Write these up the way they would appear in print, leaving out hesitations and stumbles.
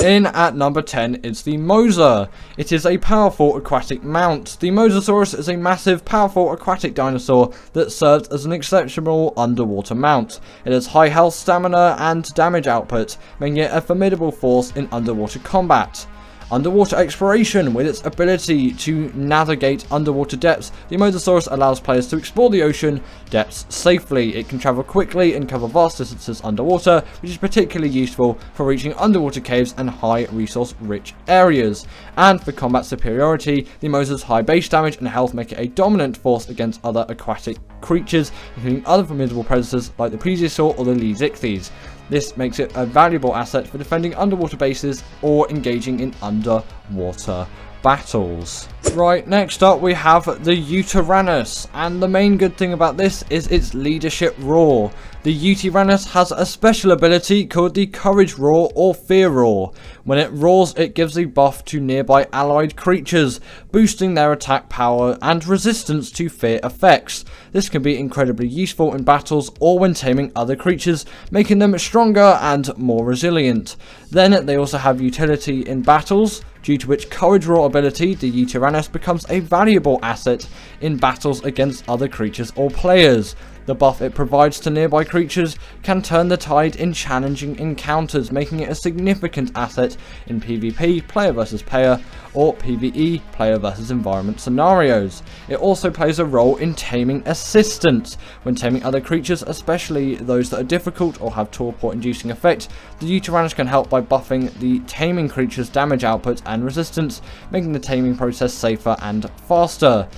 In at number 10 is the Mosa. It is a powerful aquatic mount. The Mosasaurus is a massive, powerful aquatic dinosaur that serves as an exceptional underwater mount. It has high health, stamina, and damage output, making it a formidable force in underwater combat. Underwater exploration. With its ability to navigate underwater depths, the Mosasaurus allows players to explore the ocean depths safely. It can travel quickly and cover vast distances underwater, which is particularly useful for reaching underwater caves and high resource rich areas. And for combat superiority, the Mosa's high base damage and health make it a dominant force against other aquatic creatures, including other formidable predators like the Plesiosaur or the Lezichthyes. This makes it a valuable asset for defending underwater bases or engaging in underwater battles. Right, next up we have the Yutyrannus, and the main good thing about this is its leadership roar. The Yutyrannus has a special ability called the Courage Roar or Fear Roar. When it roars, it gives a buff to nearby allied creatures, boosting their attack power and resistance to fear effects. This can be incredibly useful in battles or when taming other creatures, making them stronger and more resilient. Then they also have utility in battles, due to which Courage Roar ability, the Yutyrannus becomes a valuable asset in battles against other creatures or players. The buff it provides to nearby creatures can turn the tide in challenging encounters, making it a significant asset in PvP, player versus player, or PvE, player versus environment scenarios. It also plays a role in taming assistance. When taming other creatures, especially those that are difficult or have torpor-inducing effect, the Yutyrannus can help by buffing the taming creature's damage output and resistance, making the taming process safer and faster.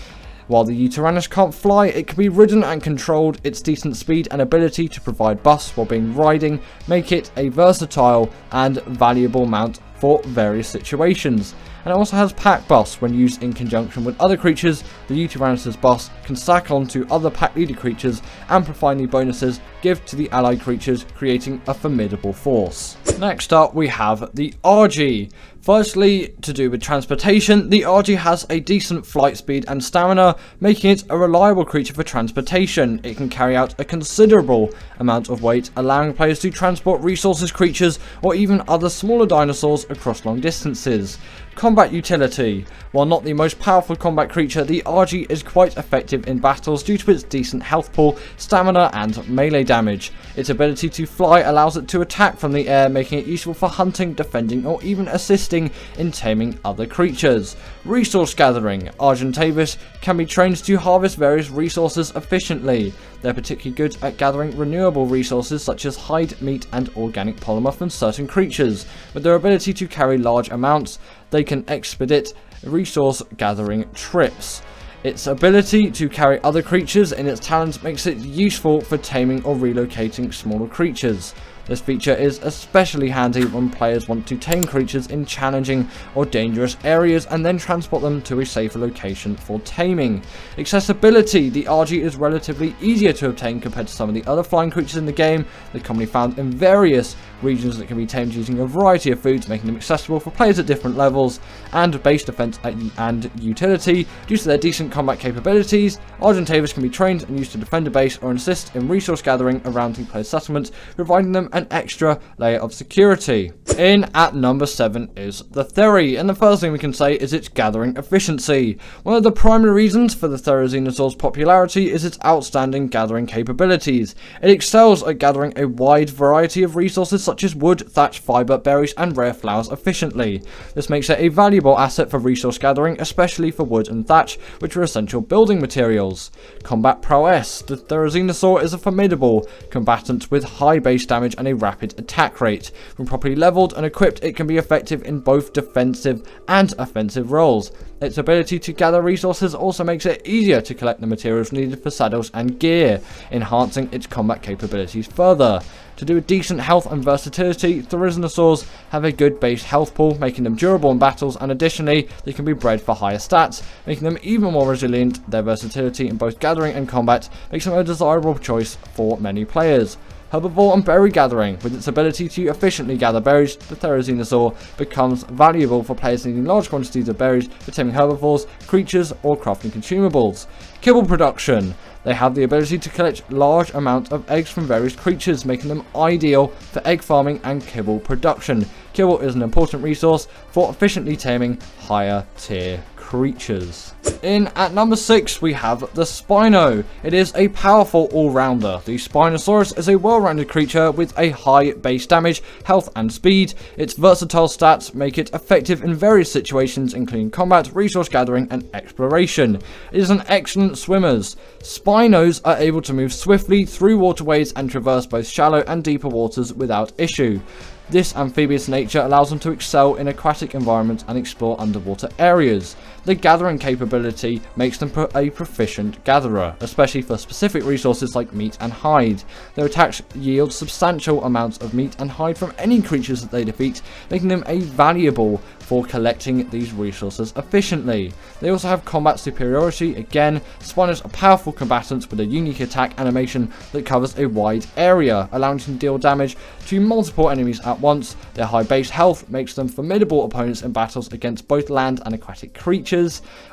While the Yutyrannus can't fly, it can be ridden and controlled. Its decent speed and ability to provide buffs while being riding make it a versatile and valuable mount for various situations. And it also has pack buffs. When used in conjunction with other creatures, the Yutyrannus' buffs can stack onto other pack leader creatures, amplifying the bonuses give to the allied creatures, creating a formidable force. Next up we have the Argy. Firstly, to do with transportation, the Argy has a decent flight speed and stamina, making it a reliable creature for transportation. It can carry out a considerable amount of weight, allowing players to transport resources, creatures, or even other smaller dinosaurs across long distances. Combat utility. While not the most powerful combat creature, the Argy is quite effective in battles due to its decent health pool, stamina, and melee damage. Its ability to fly allows it to attack from the air, making it useful for hunting, defending, or even assisting in taming other creatures. Resource gathering. Argentavis can be trained to harvest various resources efficiently. They're particularly good at gathering renewable resources such as hide, meat, and organic polymer from certain creatures. With their ability to carry large amounts, they can expedite resource gathering trips. Its ability to carry other creatures in its talons makes it useful for taming or relocating smaller creatures. This feature is especially handy when players want to tame creatures in challenging or dangerous areas and then transport them to a safer location for taming. Accessibility. The Argy is relatively easier to obtain compared to some of the other flying creatures in the game. They're commonly found in various regions that can be tamed using a variety of foods, making them accessible for players at different levels. And base defense and utility. Due to their decent combat capabilities, Argentavis can be trained and used to defend a base or assist in resource gathering around the player's settlements, providing them an extra layer of security. In at number 7 is the Theray, and the first thing we can say is its gathering efficiency. One of the primary reasons for the Therizinosaur's popularity is its outstanding gathering capabilities. It excels at gathering a wide variety of resources such as wood, thatch, fiber, berries, and rare flowers efficiently. This makes it a valuable asset for resource gathering, especially for wood and thatch, which are essential building materials. Combat prowess. The Therizinosaur is a formidable combatant with high base damage and a rapid attack rate. When properly leveled and equipped, it can be effective in both defensive and offensive roles. Its ability to gather resources also makes it easier to collect the materials needed for saddles and gear, enhancing its combat capabilities further. To do with decent health and versatility, Therizinosaurs have a good base health pool, making them durable in battles, and additionally, they can be bred for higher stats, making them even more resilient. Their versatility in both gathering and combat makes them a desirable choice for many players. herbivore and berry gathering. With its ability to efficiently gather berries, the Therizinosaur becomes valuable for players needing large quantities of berries for taming herbivores, creatures, or crafting consumables. Kibble production. They have the ability to collect large amounts of eggs from various creatures, making them ideal for egg farming and kibble production. Kibble is an important resource for efficiently taming higher tier creatures. In at number 6 we have the Spino. It is a powerful all-rounder. The Spinosaurus is a well-rounded creature with a high base damage, health and speed. Its versatile stats make it effective in various situations including combat, resource gathering and exploration. It is an excellent swimmer. Spinos are able to move swiftly through waterways and traverse both shallow and deeper waters without issue. This amphibious nature allows them to excel in aquatic environments and explore underwater areas. The gathering capability makes them a proficient gatherer, especially for specific resources like meat and hide. Their attacks yield substantial amounts of meat and hide from any creatures that they defeat, making them valuable for collecting these resources efficiently. They also have combat superiority. Again, Spinos are powerful combatants with a unique attack animation that covers a wide area, allowing them to deal damage to multiple enemies at once. Their high base health makes them formidable opponents in battles against both land and aquatic creatures.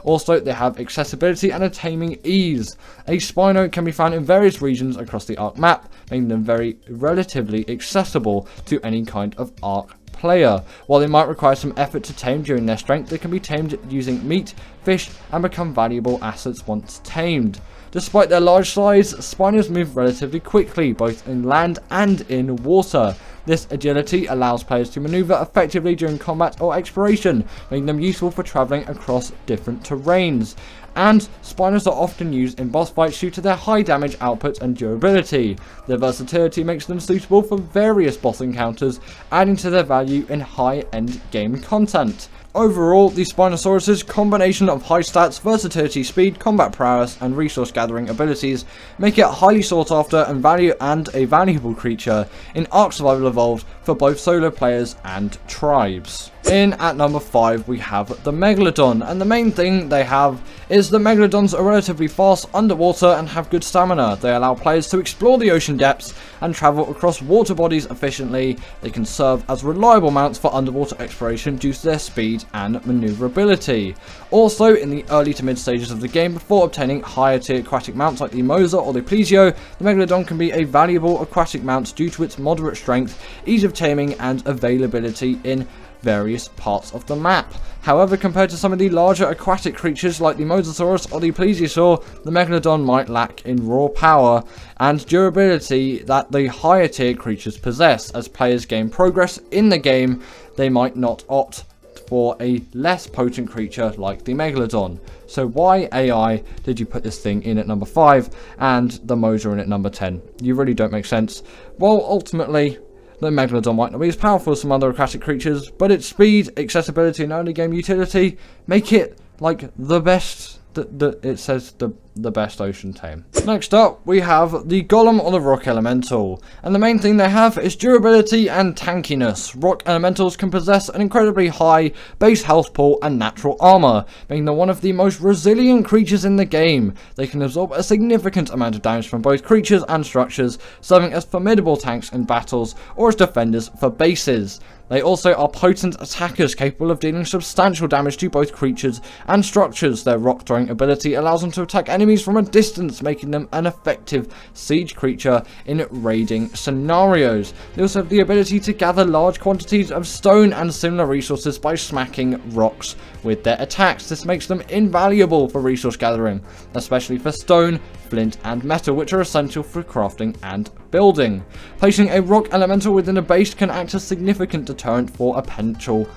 Also, they have accessibility and a taming ease. A Spino can be found in various regions across the Ark map, making them relatively accessible to any kind of Ark player. While they might require some effort to tame during their strength, they can be tamed using meat, fish, and become valuable assets once tamed. Despite their large size, Spinos move relatively quickly, both in land and in water. This agility allows players to maneuver effectively during combat or exploration, making them useful for traveling across different terrains. And Spinos are often used in boss fights due to their high damage output and durability. Their versatility makes them suitable for various boss encounters, adding to their value in high-end game content. Overall, the Spinosaurus' combination of high stats, versatility, speed, combat prowess, and resource gathering abilities make it highly sought after and a valuable creature in Ark Survival Evolved for both solo players and tribes. In at number 5 we have the Megalodon, and the main thing they have is the Megalodons are relatively fast underwater and have good stamina. They allow players to explore the ocean depths and travel across water bodies efficiently. They can serve as reliable mounts for underwater exploration due to their speed and maneuverability. Also, in the early to mid stages of the game, before obtaining higher tier aquatic mounts like the Mosa or the Plesio, the Megalodon can be a valuable aquatic mount due to its moderate strength, ease of taming, and availability in various parts of the map. However, compared to some of the larger aquatic creatures like the Mosasaurus or the Plesiosaur, the Megalodon might lack in raw power and durability that the higher tier creatures possess. As players gain progress in the game, they might not opt for a less potent creature like the Megalodon. So why AI did you put this thing in at number 5 and the Mosa in at number 10? You really don't make sense. Well, ultimately, the Megalodon might not be as powerful as some other aquatic creatures, but its speed, accessibility, and early game utility make it like the best. It says the best ocean tame. Next up, we have the Golem or the Rock Elemental, and the main thing they have is durability and tankiness. Rock Elementals can possess an incredibly high base health pool and natural armor, making them one of the most resilient creatures in the game. They can absorb a significant amount of damage from both creatures and structures, serving as formidable tanks in battles or as defenders for bases. They also are potent attackers capable of dealing substantial damage to both creatures and structures. Their rock throwing ability allows them to attack enemies from a distance, making them an effective siege creature in raiding scenarios. They also have the ability to gather large quantities of stone and similar resources by smacking rocks with their attacks. This makes them invaluable for resource gathering, especially for stone, flint, and metal, which are essential for crafting and building. Placing a rock elemental within a base can act as a significant deterrent for potential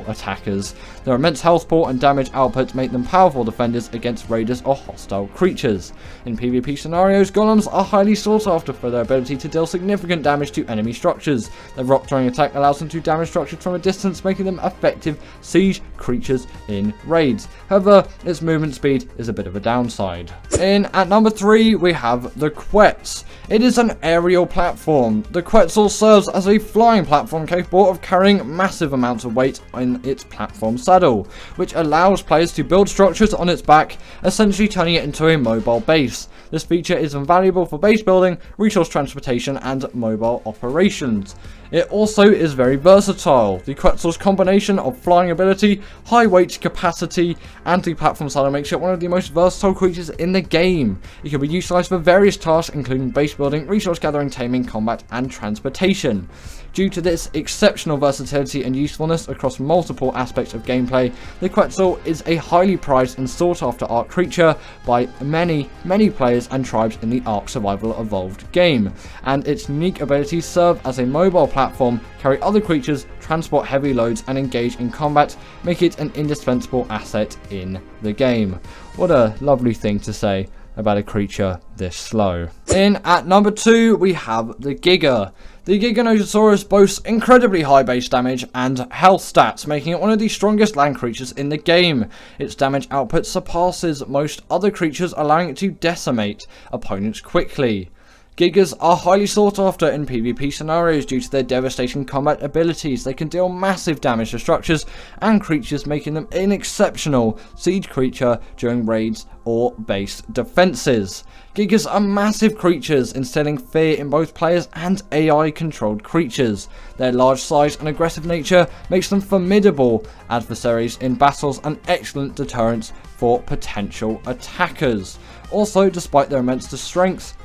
attackers. Their immense health pool and damage output make them powerful defenders against raiders or hostile creatures. In PvP scenarios, golems are highly sought after for their ability to deal significant damage to enemy structures. Their rock throwing attack allows them to damage structures from a distance, making them effective siege creatures in raids. However, its movement speed is a bit of a downside. In at number 3, we have the Quetz. It is an aerial platform. The Quetzal serves as a flying platform capable of carrying massive amounts amount of weight in its platform saddle, which allows players to build structures on its back, essentially turning it into a mobile base. This feature is invaluable for base building, resource transportation, and mobile operations. It also is very versatile. The Quetzal's combination of flying ability, high weight capacity, and the platform saddle makes it one of the most versatile creatures in the game. It can be utilized for various tasks including base building, resource gathering, taming, combat, and transportation. Due to this exceptional versatility and usefulness across multiple aspects of gameplay, the Quetzal is a highly prized and sought after Ark creature by many players and tribes in the Ark Survival Evolved game, and its unique abilities serve as a mobile platform, carry other creatures, transport heavy loads, and engage in combat, make it an indispensable asset in the game. What a lovely thing to say about a creature this slow. In at number 2 we have the Giga. The Giganotosaurus boasts incredibly high base damage and health stats, making it one of the strongest land creatures in the game. Its damage output surpasses most other creatures, allowing it to decimate opponents quickly. Gigas are highly sought after in PvP scenarios due to their devastating combat abilities. They can deal massive damage to structures and creatures, making them an exceptional siege creature during raids or base defenses. Gigas are massive creatures, instilling fear in both players and AI controlled creatures. Their large size and aggressive nature makes them formidable adversaries in battles and excellent deterrents for potential attackers. Also, despite their immense strength,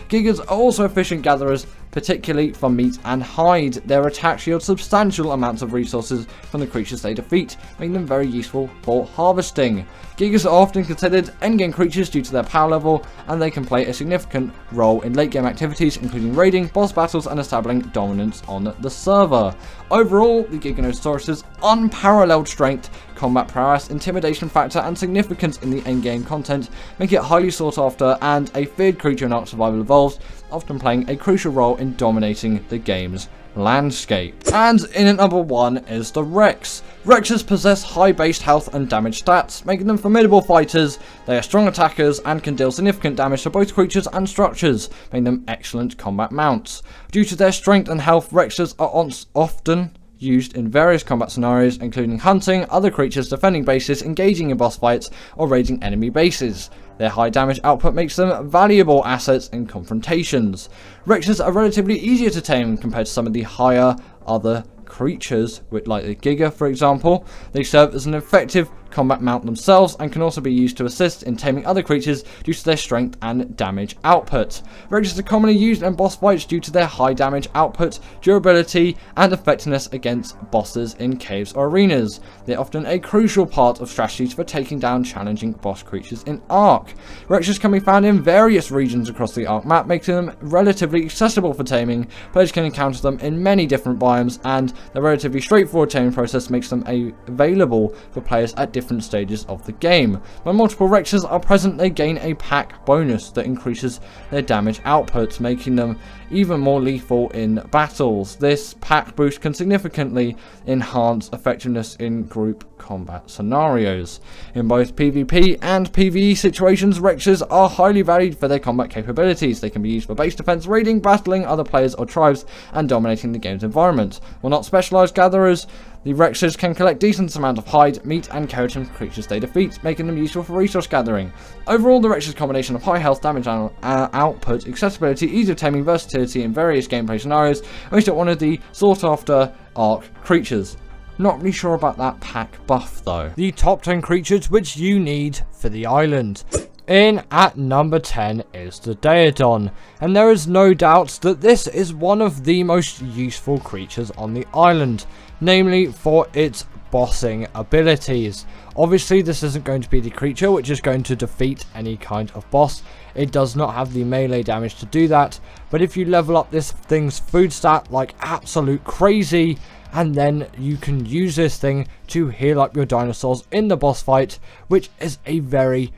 Gigas are also efficient gatherers, particularly for meat and hide. Their attacks yield substantial amounts of resources from the creatures they defeat, making them very useful for harvesting. Gigas are often considered endgame creatures due to their power level, and they can play a significant role in late game activities including raiding, boss battles, and establishing dominance on the server. Overall, the Giganotosaurus' unparalleled strength, combat prowess, intimidation factor, and significance in the endgame content make it highly sought after and a feared creature in Ark Survival Evolved, often playing a crucial role in dominating the game's landscape. And in at number 1 is the Rex. Rexes possess high base health and damage stats, making them formidable fighters. They are strong attackers and can deal significant damage to both creatures and structures, making them excellent combat mounts. Due to their strength and health, Rexes are often used in various combat scenarios, including hunting other creatures, defending bases, engaging in boss fights, or raiding enemy bases. Their high damage output makes them valuable assets in confrontations. Rexes are relatively easier to tame compared to some of the higher other creatures, like the Giga for example. They serve as an effective combat mount themselves and can also be used to assist in taming other creatures due to their strength and damage output. Rexes are commonly used in boss fights due to their high damage output, durability, and effectiveness against bosses in caves or arenas. They're often a crucial part of strategies for taking down challenging boss creatures in Ark. Rexes can be found in various regions across the Ark map, making them relatively accessible for taming. Players can encounter them in many different biomes, and the relatively straightforward taming process makes them available for players at different stages of the game. When multiple Rexes are present, they gain a pack bonus that increases their damage output, making them even more lethal in battles. This pack boost can significantly enhance effectiveness in group combat scenarios. In both PvP and PvE situations, Rexes are highly valued for their combat capabilities. They can be used for base defense, raiding, battling other players or tribes, and dominating the game's environment. While not specialized gatherers, the Rexes can collect decent amount of hide, meat, and keratin from creatures they defeat, making them useful for resource gathering. Overall, the Rexes' combination of high health, damage output, accessibility, ease of taming, versatility in various gameplay scenarios makes it one of the sought after Ark creatures. Not really sure about that pack buff though. The top 10 creatures which you need for the island. In at number 10 is the Daedon, and there is no doubt that this is one of the most useful creatures on the island, namely for its bossing abilities. Obviously this isn't going to be the creature which is going to defeat any kind of boss. It does not have the melee damage to do that, but if you level up this thing's food stat like absolute crazy, and then you can use this thing to heal up your dinosaurs in the boss fight, which is a very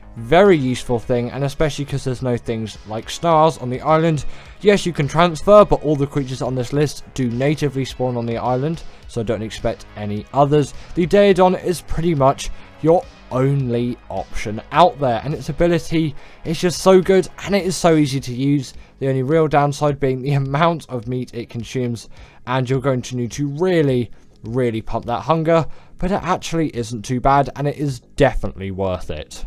useful thing, and especially because there's no things like snow owls on the island. Yes, you can transfer, but all the creatures on this list do natively spawn on the island, so don't expect any others. The Daedon is pretty much your only option out there, and its ability is just so good and it is so easy to use. The only real downside being the amount of meat it consumes, and you're going to need to really pump that hunger, but it actually isn't too bad and it is definitely worth it.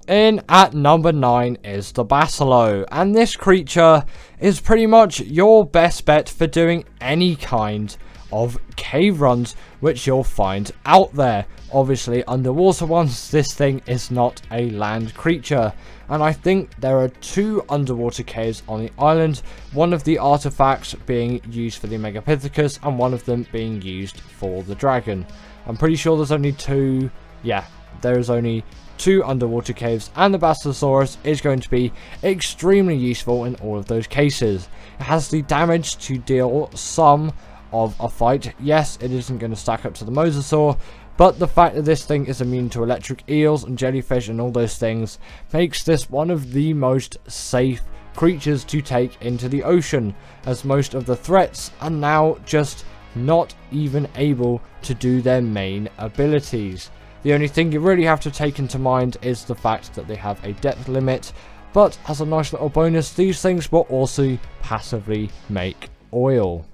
In at number 9 is the Basilo, and this creature is pretty much your best bet for doing any kind of cave runs which you'll find out there. Obviously underwater ones, this thing is not a land creature, and I think there are 2 underwater caves on the island, one of the artifacts being used for the Megapithecus and one of them being used for the dragon. I'm pretty sure there's only 2, yeah, there's only 2 underwater caves, and the Basilosaurus is going to be extremely useful in all of those cases. It has the damage to deal some of a fight. Yes, it isn't going to stack up to the Mosasaur, but the fact that this thing is immune to electric eels and jellyfish and all those things makes this one of the most safe creatures to take into the ocean, as most of the threats are now just not even able to do their main abilities. The only thing you really have to take into mind is the fact that they have a depth limit, but as a nice little bonus, these things will also passively make oil.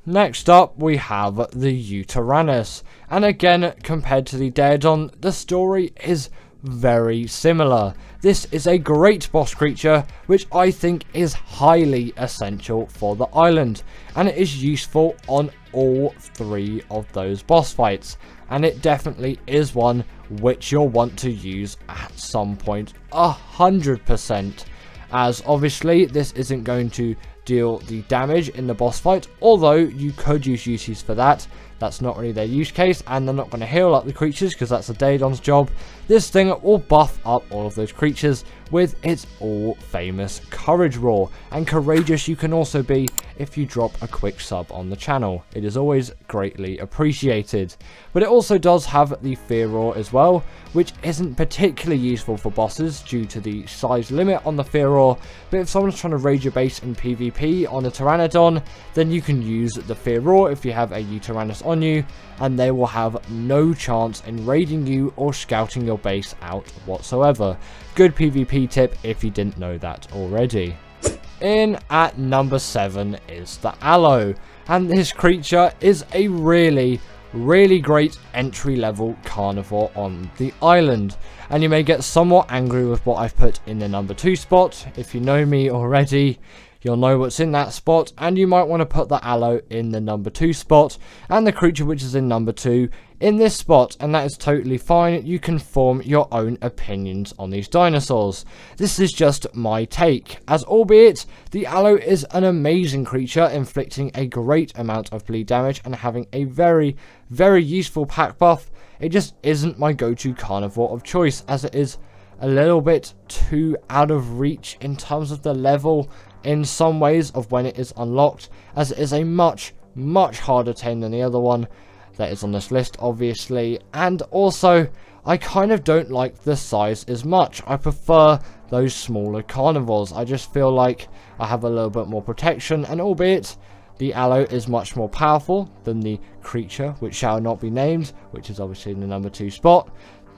Next up, we have the Yutyrannus, and again, compared to the Daedon, the story is very similar. This is a great boss creature, which I think is highly essential for the island, and it is useful on all 3 of those boss fights, and it definitely is one which you'll want to use at some point 100%, as obviously this isn't going to deal the damage in the boss fight, although you could use UCs for that. That's not really their use case, and they're not going to heal up the creatures because that's a Daedon's job. This thing will buff up all of those creatures with its all famous Courage Roar, and courageous you can also be if you drop a quick sub on the channel. It is always greatly appreciated. But it also does have the Fear Roar as well, which isn't particularly useful for bosses due to the size limit on the Fear Roar, but if someone's trying to raid your base in PvP on a Pteranodon, then you can use the Fear Roar if you have a Yutyrannus on you, and they will have no chance in raiding you or scouting your base out whatsoever. Good PvP tip if you didn't know that already. In at number 7 is the Aloe, and this creature is a really great entry level carnivore on the island, and you may get somewhat angry with what I've put in the number 2 spot. If you know me already, you'll know what's in that spot, and you might want to put the Aloe in the number 2 spot, and the creature which is in number 2 in this spot, and that is totally fine. You can form your own opinions on these dinosaurs. This is just my take, as albeit the Aloe is an amazing creature, inflicting a great amount of bleed damage and having a very useful pack buff, it just isn't my go-to carnivore of choice, as it is a little bit too out of reach in terms of the level in some ways of when it is unlocked, as it is a much harder tame than the other one that is on this list, obviously. And also, I kind of don't like the size as much. I prefer those smaller carnivores. I just feel like I have a little bit more protection, and albeit the Aloe is much more powerful than the creature which shall not be named, which is obviously in the number 2 spot,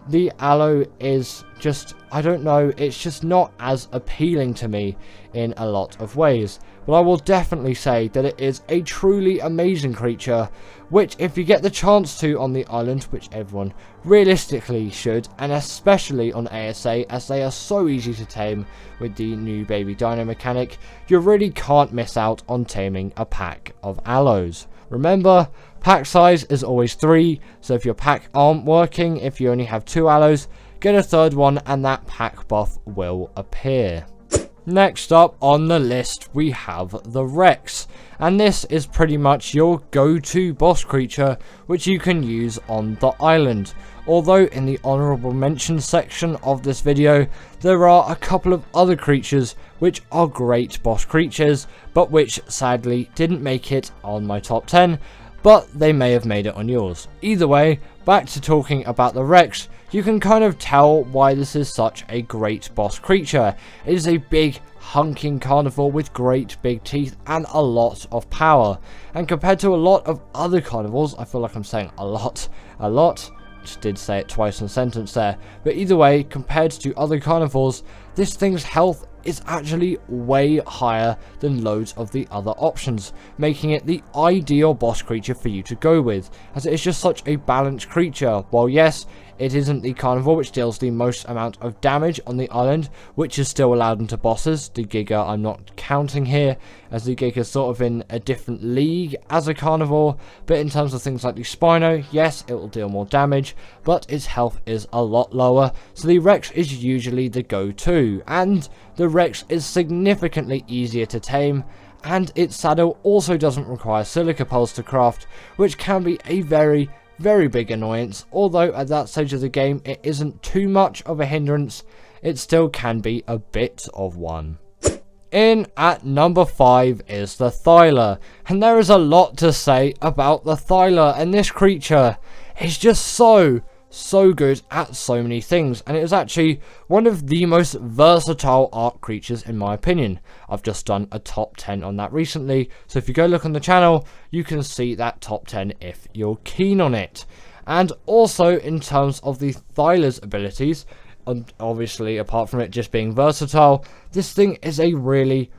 the Aloe is just, I don't know, it's just not as appealing to me in a lot of ways. But I will definitely say that it is a truly amazing creature, which if you get the chance to on the island, which everyone realistically should, and especially on ASA, as they are so easy to tame with the new baby dino mechanic, you really can't miss out on taming a pack of Aloes. Remember, pack size is always 3, so if your pack aren't working, if you only have 2 Aloes, get a 3rd one and that pack buff will appear. Next up on the list we have the Rex, and this is pretty much your go-to boss creature which you can use on the island. Although in the honourable mention section of this video there are a couple of other creatures which are great boss creatures, but which sadly didn't make it on my top 10, but they may have made it on yours. Either way, back to talking about the Rex, you can kind of tell why this is such a great boss creature. It is a big hunking carnivore with great big teeth and a lot of power, and compared to a lot of other carnivores, I feel like I'm saying a lot, just did say it twice in a sentence there. But either way, compared to other carnivores, this thing's health is actually way higher than loads of the other options, making it the ideal boss creature for you to go with, as it is just such a balanced creature. While yes, it isn't the carnivore which deals the most amount of damage on the island, which is still allowed into bosses. The Giga I'm not counting here, as the Giga is sort of in a different league as a carnivore, but in terms of things like the Spino, yes, it will deal more damage, but its health is a lot lower, so the Rex is usually the go-to, and the Rex is significantly easier to tame, and its saddle also doesn't require silica pulse to craft, which can be a very big annoyance. Although at that stage of the game it isn't too much of a hindrance, it still can be a bit of one. In at number 5 is the Thyla, and there is a lot to say about the Thyla, and this creature is just so good at so many things, and it is actually one of the most versatile Ark creatures in my opinion. I've just done a top 10 on that recently, so if you go look on the channel you can see that top 10 if you're keen on it. And also in terms of the Thyla's abilities, and obviously apart from it just being versatile, this thing is a really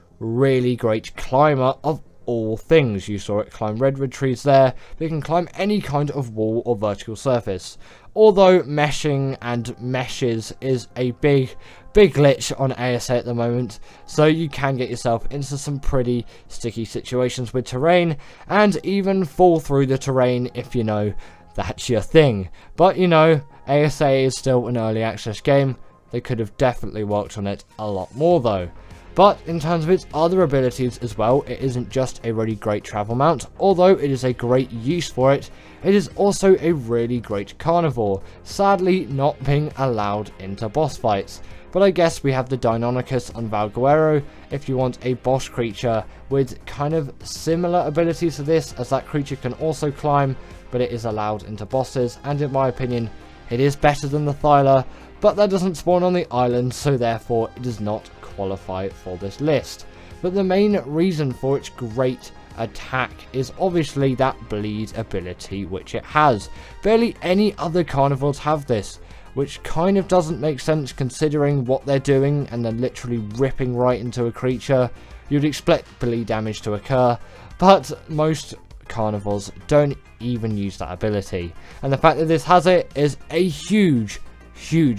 great climber of all things. You saw it climb redwood trees there, but it can climb any kind of wall or vertical surface. Although meshing and meshes is a big glitch on ASA at the moment, so you can get yourself into some pretty sticky situations with terrain, and even fall through the terrain if you know that's your thing. But you know, ASA is still an early access game. They could have definitely worked on it a lot more though. But in terms of its other abilities as well, it isn't just a really great travel mount. Although it is a great use for it, it is also a really great carnivore, sadly not being allowed into boss fights. But I guess we have the Deinonychus on Valguero if you want a boss creature with kind of similar abilities to this, as that creature can also climb, but it is allowed into bosses, and in my opinion it is better than the Thyla, but that doesn't spawn on the island, so therefore it does not qualify for this list. But the main reason for its great attack is obviously that bleed ability which it has. Barely any other carnivores have this, which kind of doesn't make sense considering what they're doing, and they're literally ripping right into a creature. You'd expect bleed damage to occur, but most carnivores don't even use that ability, and the fact that this has it is a huge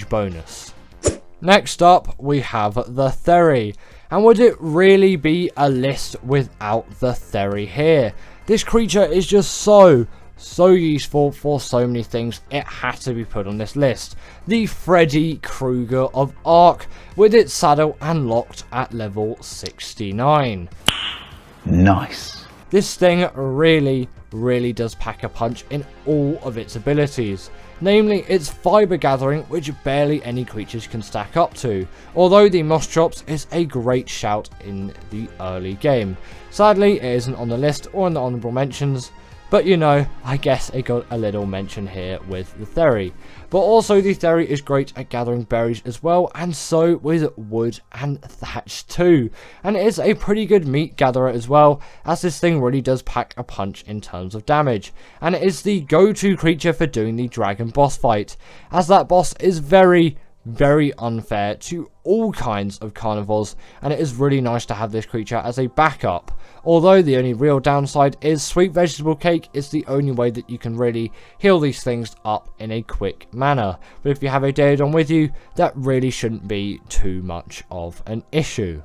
bonus. Next up we have the Theri, and would it really be a list without the Theri here? This creature is just so useful for so many things, it had to be put on this list. The Freddy Krueger of Ark, with its saddle and locked at level 69. Nice. This thing really does pack a punch in all of its abilities. Namely, its fiber gathering, which barely any creatures can stack up to, although the Moss Chops is a great shout in the early game. Sadly, it isn't on the list or in the honourable mentions, but you know, I guess it got a little mention here with the Theri. But also the Theri is great at gathering berries as well, and so with wood and thatch too. And it is a pretty good meat gatherer as well, as this thing really does pack a punch in terms of damage. And it is the go-to creature for doing the dragon boss fight, as that boss is very unfair to all kinds of carnivores, and it is really nice to have this creature as a backup. Although the only real downside is sweet vegetable cake is the only way that you can really heal these things up in a quick manner. But if you have a Daedon with you, that really shouldn't be too much of an issue.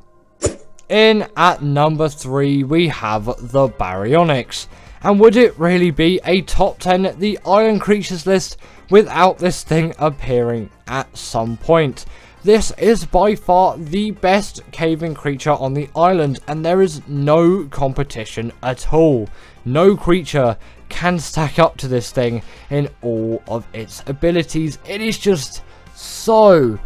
In at number 3 we have the Baryonyx. And would it really be a top 10 the Iron Creatures list without this thing appearing at some point? This is by far the best caving creature on the island, and there is no competition at all. No creature can stack up to this thing in all of its abilities. It is just so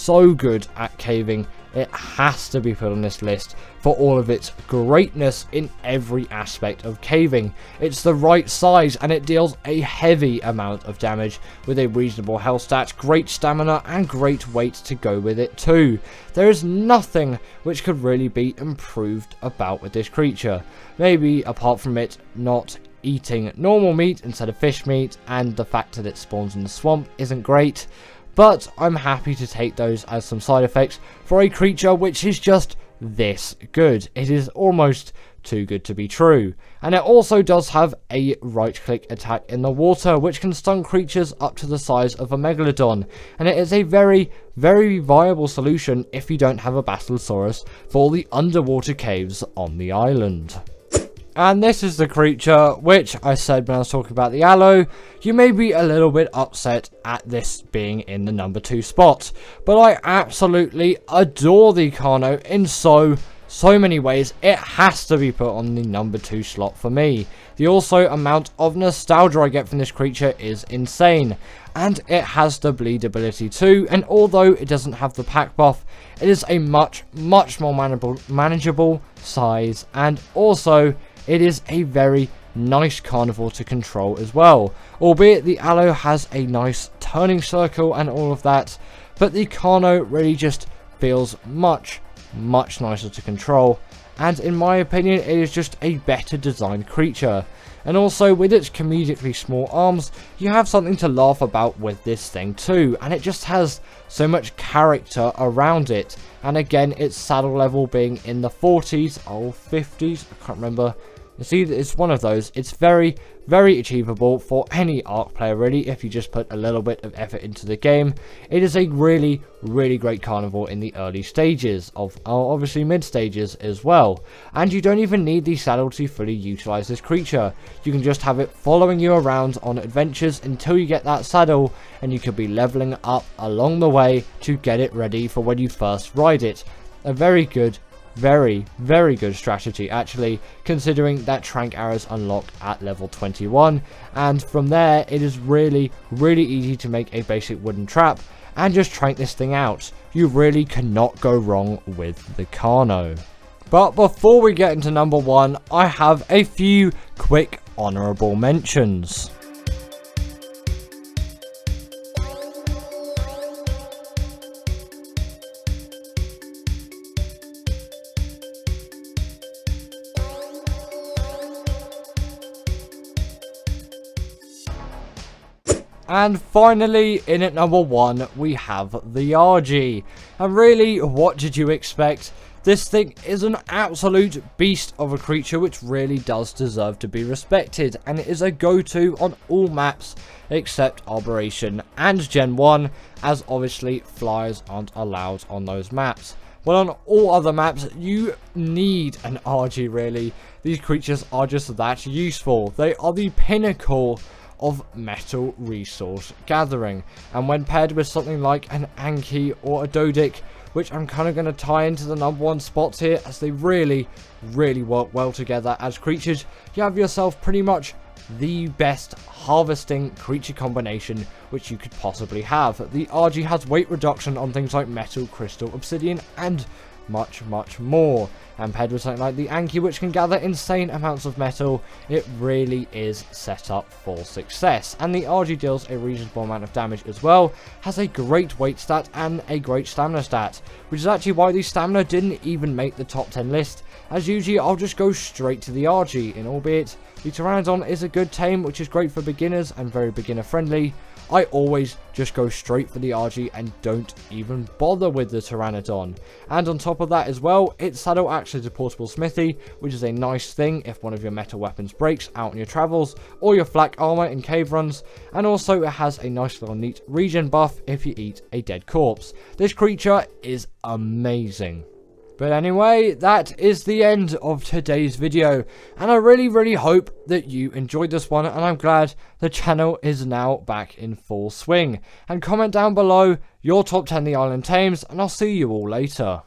good at caving. It has to be put on this list for all of its greatness in every aspect of caving. It's the right size, and it deals a heavy amount of damage with a reasonable health stat, great stamina, and great weight to go with it too. There is nothing which could really be improved about with this creature. Maybe apart from it not eating normal meat instead of fish meat, and the fact that it spawns in the swamp isn't great, but I'm happy to take those as some side effects for a creature which is just this good. It is almost too good to be true. And it also does have a right click attack in the water, which can stun creatures up to the size of a megalodon, and it is a very viable solution if you don't have a Basilosaurus for the underwater caves on the island. And this is the creature which I said when I was talking about the aloe, you may be a little bit upset at this being in the number 2 spot, but I absolutely adore the Carno in so many ways. It has to be put on the number 2 slot for me. The also amount of nostalgia I get from this creature is insane, and it has the bleed ability too, and although it doesn't have the pack buff, it is a much more manageable size, and also it is a very nice carnivore to control as well. Albeit the aloe has a nice turning circle and all of that, but the Carno really just feels much nicer to control, and in my opinion it is just a better designed creature. And also with its comedically small arms, you have something to laugh about with this thing too, and it just has so much character around it. And again, its saddle level being in the 40s or 50s, I can't remember. You see, it's one of those. It's very achievable for any Ark player really, if you just put a little bit of effort into the game. It is a really great carnivore in the early stages of, obviously mid stages as well. And you don't even need the saddle to fully utilize this creature. You can just have it following you around on adventures until you get that saddle, and you could be leveling up along the way to get it ready for when you first ride it. A very good good strategy actually, considering that trank arrows unlock at level 21, and from there it is really easy to make a basic wooden trap and just trank this thing out. You really cannot go wrong with the Carno. But before we get into number 1, I have a few quick honourable mentions. And finally, in at number 1, we have the RG. And really, what did you expect? This thing is an absolute beast of a creature which really does deserve to be respected. And it is a go-to on all maps except Arboration and Gen 1, as obviously flyers aren't allowed on those maps. Well, on all other maps, you need an RG really. These creatures are just that useful. They are the pinnacle of metal resource gathering, and when paired with something like an Anki or a Dodic, which I'm kind of going to tie into the number 1 spots here, as they really work well together as creatures, you have yourself pretty much the best harvesting creature combination which you could possibly have. The RG has weight reduction on things like metal, crystal, obsidian, and much more, and paired with something like the Anki, which can gather insane amounts of metal, it really is set up for success. And the RG deals a reasonable amount of damage as well, has a great weight stat and a great stamina stat, which is actually why the stamina didn't even make the top 10 list, as usually I'll just go straight to the RG, and albeit the Pteranodon is a good tame which is great for beginners and very beginner friendly, I always just go straight for the RG and don't even bother with the Pteranodon. And on top of that as well, its saddle acts as a portable smithy, which is a nice thing if one of your metal weapons breaks out on your travels, or your flak armor in cave runs, and also it has a nice little neat regen buff if you eat a dead corpse. This creature is amazing. But anyway, that is the end of today's video, and I really hope that you enjoyed this one, and I'm glad the channel is now back in full swing. And comment down below your top 10 The Island Tames, and I'll see you all later.